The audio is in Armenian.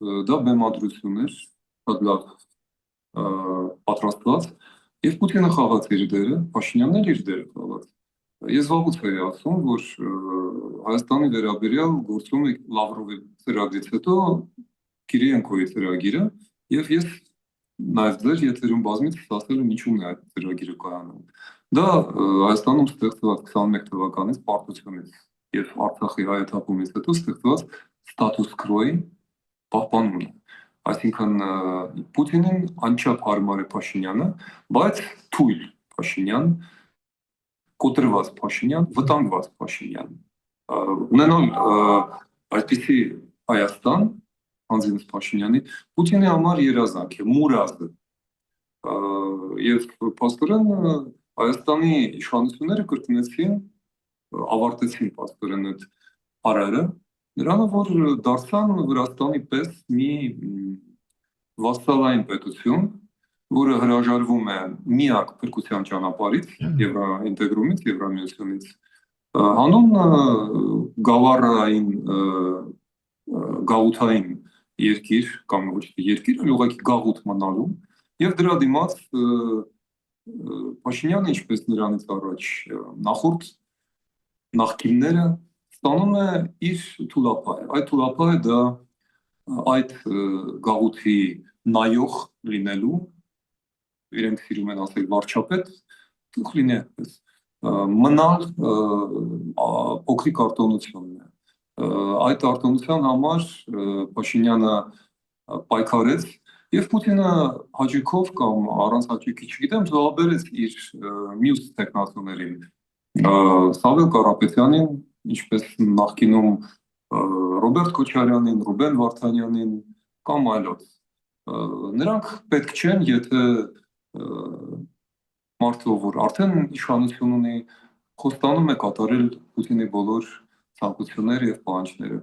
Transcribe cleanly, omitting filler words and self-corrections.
դա բեմադրություն էր, շատ լավ պատրաստված, եւ Պուտինը խաղաց իր դերը, Փաշինյանն էլ իր դերը խաղաց։ Ես վաղուց էի ասում, որ Հայաստանի վերաբերյալ գործում է Լավրովի ծրագրից հետո Կիրիենկոյի ծրագիրը, եւ ես նաեւ ձեր եթերում բազմիցս ասել եմ ինչու՞ն է այդ ծրագիրը կայանում։ Դա Հայաստանում ստեղծված 21 թվականից պարտությունից եւ Արցախի հայաթափումից հետո ստեղծված ստատուս քվոյի պահպանումն է։ Այսինքն Պուտինին անչափ հարմար է Փաշինյանը, բայց թույլ Փաշինյան, կոտրված Փաշինյան, վտանգված Փաշինյան։ Ունենալ այդպիսի Հայաստան, անձինս Փաշինյանի, Պուտինի համար երազանք է, մուրազ է։ Եվ փաստորեն Հայաստանի իշխանությունները կրկնեցին, ավարտեցին փաստորեն այդ հարարը, նրանով որ դարձան Վրաստանի պես մի վասալային պետություն, որը հրաժարվում է միակ փրկության ճանապարհից, Եվրոինտեգրումից, Եվրամիությունից, հանուն գավառային գաղութային երկիր, կամ ոչ թե երկիր, այլ ուղղակի գաղութ մնալու, եւ դրա դիմաց Փաշինյանը, ինչպես նրանից առաջ նախորդ նախկինները, ստանում է իր թուլապահը։ Այդ թուլապահը դա այդ գաղութի նայող լինելու, իրենք սիրում են ասել վարչապետ, թող լինի այդպես, մնալ փոքրիկ արտոնությունն է։ Այդ արտոնության համար Փաշինյանը պայքարեց եւ Պուտինը հաճույքով կամ առանց հաճույքի, չգիտեմ, զոհաբերեց իր մյուս տեխնացուներին, Սամվել Կարապետյանին, ինչպես նախկինում Ռոբերտ Քոչարյանին, Ռուբեն Վարդանյանին կամ այլոց։ Նրանք պետք չեն, եթե մարդը, որ արդեն իշխանություն ունի, խոստանում է կատարել Պուտինի բոլոր ցանկությունները եւ պահանջները։